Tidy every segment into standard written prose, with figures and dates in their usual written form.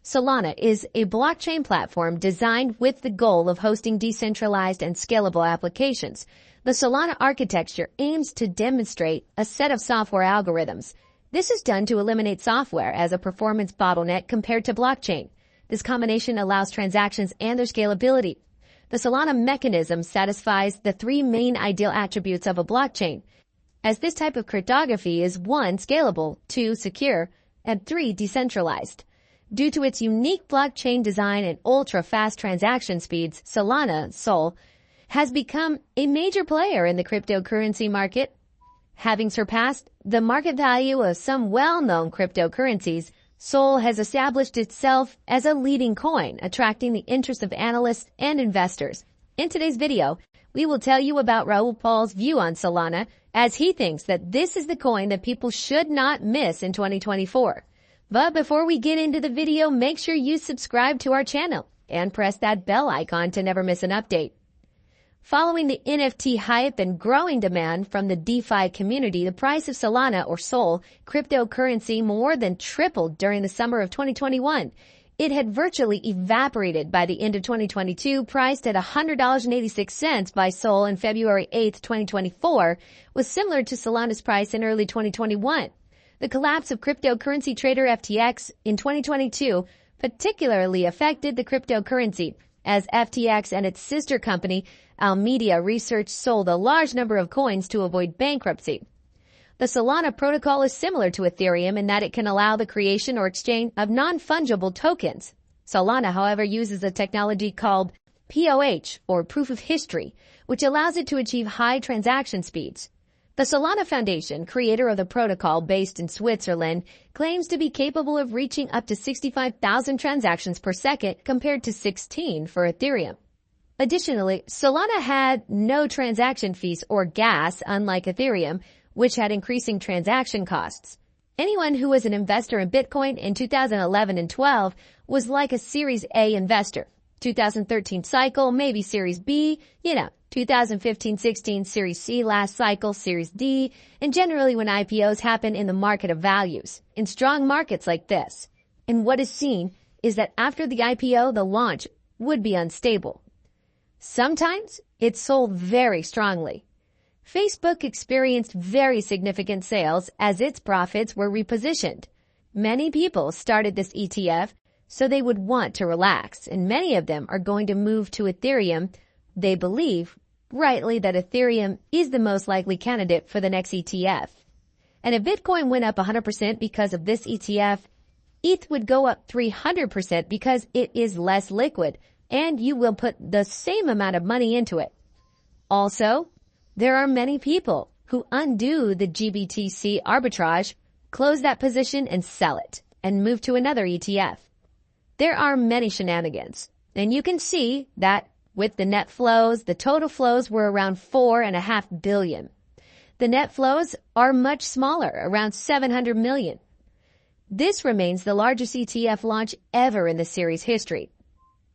Solana is a blockchain platform designed with the goal of hosting decentralized and scalable applications. The Solana architecture aims to demonstrate a set of software algorithms. This is done to eliminate software as a performance bottleneck compared to blockchain. This combination allows transactions and their scalability. The Solana mechanism satisfies the three main ideal attributes of a blockchain, as this type of cryptography is 1. Scalable, 2. Secure, and 3. Decentralized. Due to its unique blockchain design and ultra-fast transaction speeds, Solana, SOL, has become a major player in the cryptocurrency market. Having surpassed the market value of some well-known cryptocurrencies, SOL has established itself as a leading coin, attracting the interest of analysts and investors. In today's video, we will tell you about Raoul Pal's view on Solana, as he thinks that this is the coin that people should not miss in 2024. But before we get into the video, make sure you subscribe to our channel and press that bell icon to never miss an update. Following the NFT hype and growing demand from the DeFi community, the price of Solana, or SOL, cryptocurrency more than tripled during the summer of 2021. It had virtually evaporated by the end of 2022, priced at $100.86 by SOL on February 8, 2024, was similar to Solana's price in early 2021. The collapse of cryptocurrency trader FTX in 2022 particularly affected the cryptocurrency, as FTX and its sister company, Alameda Research, sold a large number of coins to avoid bankruptcy. The Solana protocol is similar to Ethereum in that it can allow the creation or exchange of non-fungible tokens. Solana, however, uses a technology called POH, or Proof of History, which allows it to achieve high transaction speeds. The Solana Foundation, creator of the protocol based in Switzerland, claims to be capable of reaching up to 65,000 transactions per second compared to 16 for Ethereum. Additionally, Solana had no transaction fees or gas, unlike Ethereum, which had increasing transaction costs. Anyone who was an investor in Bitcoin in 2011 and 12 was like a Series A investor. 2013 cycle, maybe Series B, 2015-16 Series C, last cycle Series D, and generally when IPOs happen in the market of values, in strong markets like this. And what is seen is that after the IPO, the launch would be unstable. Sometimes it sold very strongly. Facebook experienced very significant sales as its profits were repositioned. Many people started this ETF so they would want to relax, and many of them are going to move to Ethereum. They believe, rightly, that Ethereum is the most likely candidate for the next ETF. And if Bitcoin went up 100% because of this ETF, ETH would go up 300% because it is less liquid, and you will put the same amount of money into it. Also, there are many people who undo the GBTC arbitrage, close that position and sell it, and move to another ETF. There are many shenanigans, and you can see that with the net flows, the total flows were around $4.5 billion. The net flows are much smaller, around 700 million. This remains the largest ETF launch ever in the series history.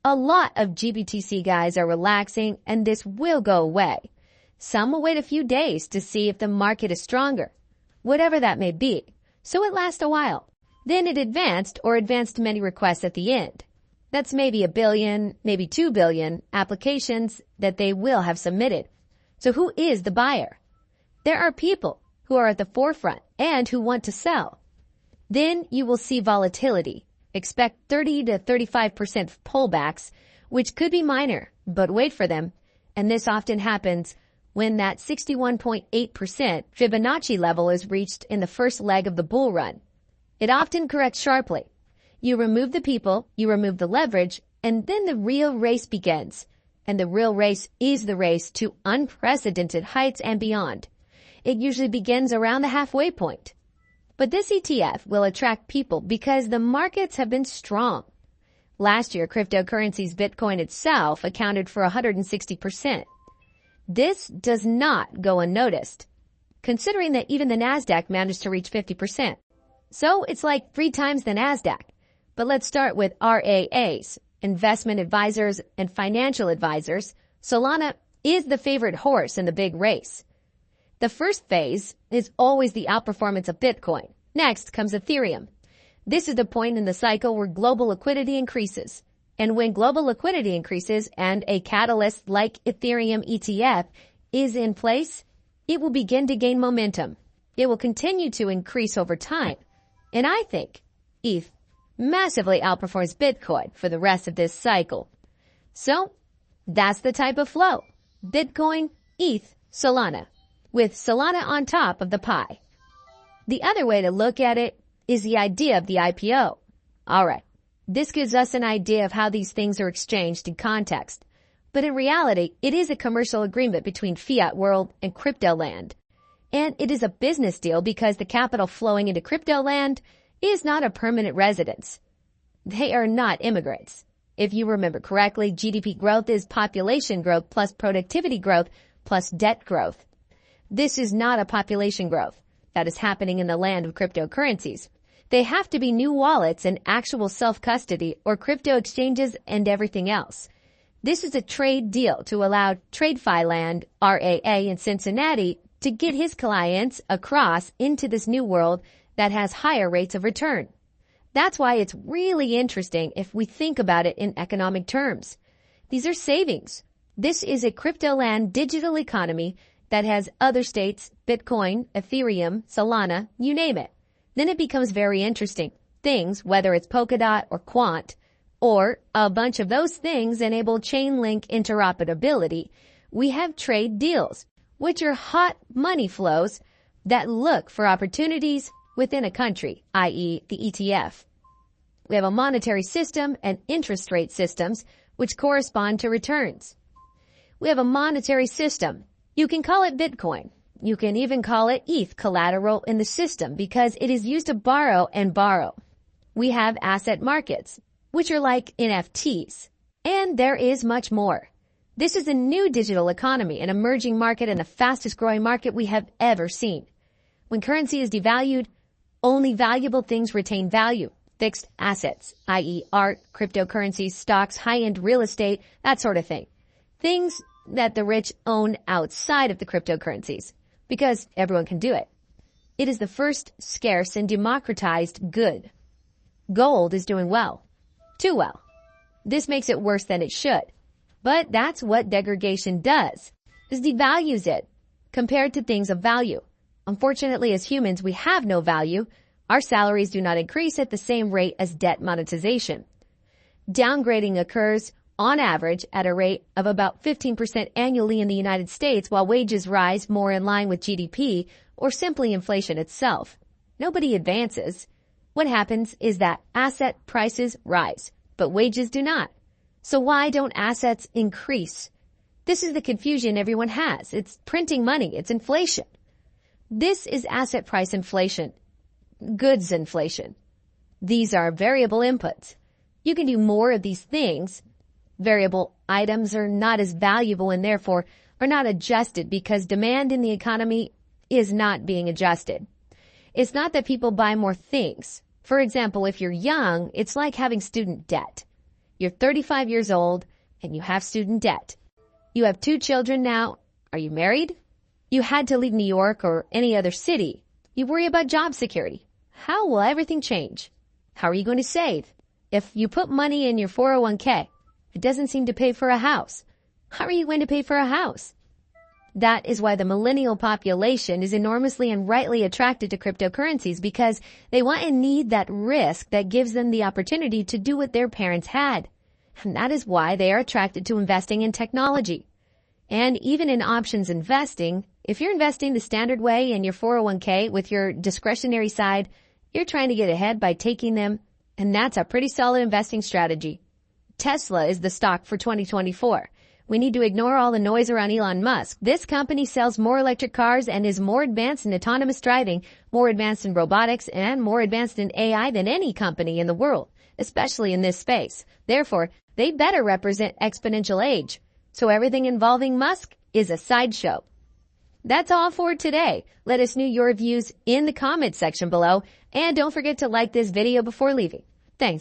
A lot of GBTC guys are relaxing, and this will go away. Some will wait a few days to see if the market is stronger, whatever that may be, so it lasts a while. Then it advanced many requests at the end. That's maybe 1 billion, maybe 2 billion applications that they will have submitted. So who is the buyer? There are people who are at the forefront and who want to sell. Then you will see volatility. Expect 30 to 35% pullbacks, which could be minor, but wait for them. And this often happens when that 61.8% Fibonacci level is reached in the first leg of the bull run. It often corrects sharply. You remove the people, you remove the leverage, and then the real race begins. And the real race is the race to unprecedented heights and beyond. It usually begins around the halfway point. But this ETF will attract people because the markets have been strong. Last year, cryptocurrencies Bitcoin itself accounted for 160%. This does not go unnoticed, considering that even the Nasdaq managed to reach 50%. So it's like 3 times the Nasdaq. But let's start with RAAs, investment advisors and financial advisors. Solana is the favorite horse in the big race. The first phase is always the outperformance of Bitcoin. Next comes Ethereum. This is the point in the cycle where global liquidity increases. And when global liquidity increases and a catalyst like Ethereum ETF is in place, it will begin to gain momentum. It will continue to increase over time. And I think ETH massively outperforms Bitcoin for the rest of this cycle. So that's the type of flow. Bitcoin, ETH, Solana, with Solana on top of the pie. The other way to look at it is the idea of the IPO. All right. This gives us an idea of how these things are exchanged in context. But in reality, it is a commercial agreement between fiat world and crypto land. And it is a business deal because the capital flowing into crypto land is not a permanent residence. They are not immigrants. If you remember correctly, GDP growth is population growth plus productivity growth plus debt growth. This is not a population growth that is happening in the land of cryptocurrencies. They have to be new wallets and actual self-custody or crypto exchanges and everything else. This is a trade deal to allow TradeFi Land, RAA in Cincinnati, to get his clients across into this new world that has higher rates of return. That's why it's really interesting if we think about it in economic terms. These are savings. This is a crypto land digital economy that has other states, Bitcoin, Ethereum, Solana, you name it. Then it becomes very interesting. Things, whether it's Polkadot or Quant, or a bunch of those things enable chain link interoperability. We have trade deals, which are hot money flows that look for opportunities within a country, i.e. the ETF. We have a monetary system and interest rate systems which correspond to returns. We have a monetary system. You can call it Bitcoin. You can even call it ETH collateral in the system because it is used to borrow and borrow. We have asset markets, which are like NFTs. And there is much more. This is a new digital economy, an emerging market and the fastest growing market we have ever seen. When currency is devalued, only valuable things retain value. Fixed assets, i.e. art, cryptocurrencies, stocks, high-end real estate, that sort of thing. Things that the rich own outside of the cryptocurrencies because everyone can do it. It is the first scarce and democratized good. Gold is doing well. Too well. This makes it worse than it should. But that's what degradation does. It devalues it compared to things of value. Unfortunately, as humans, we have no value. Our salaries do not increase at the same rate as debt monetization. Downgrading occurs on average at a rate of about 15% annually in the United States, while wages rise more in line with GDP or simply inflation itself. Nobody advances. What happens is that asset prices rise, but wages do not. So why don't assets increase? This is the confusion everyone has. It's printing money. It's inflation. This is asset price inflation. Goods inflation. These are variable inputs. You can do more of these things. Variable items are not as valuable and therefore are not adjusted because demand in the economy is not being adjusted. It's not that people buy more things. For example, if you're young, it's like having student debt. You're 35 years old and you have student debt. You have 2 children now. Are you married? You had to leave New York or any other city. You worry about job security. How will everything change? How are you going to save? If you put money in your 401k, it doesn't seem to pay for a house. How are you going to pay for a house? That is why the millennial population is enormously and rightly attracted to cryptocurrencies because they want and need that risk that gives them the opportunity to do what their parents had. And that is why they are attracted to investing in technology. And even in options investing, if you're investing the standard way in your 401k with your discretionary side, you're trying to get ahead by taking them, and that's a pretty solid investing strategy. Tesla is the stock for 2024. We need to ignore all the noise around Elon Musk. This company sells more electric cars and is more advanced in autonomous driving, more advanced in robotics, and more advanced in AI than any company in the world, especially in this space. Therefore, they better represent exponential age. So everything involving Musk is a sideshow. That's all for today. Let us know your views in the comments section below, and don't forget to like this video before leaving. Thanks.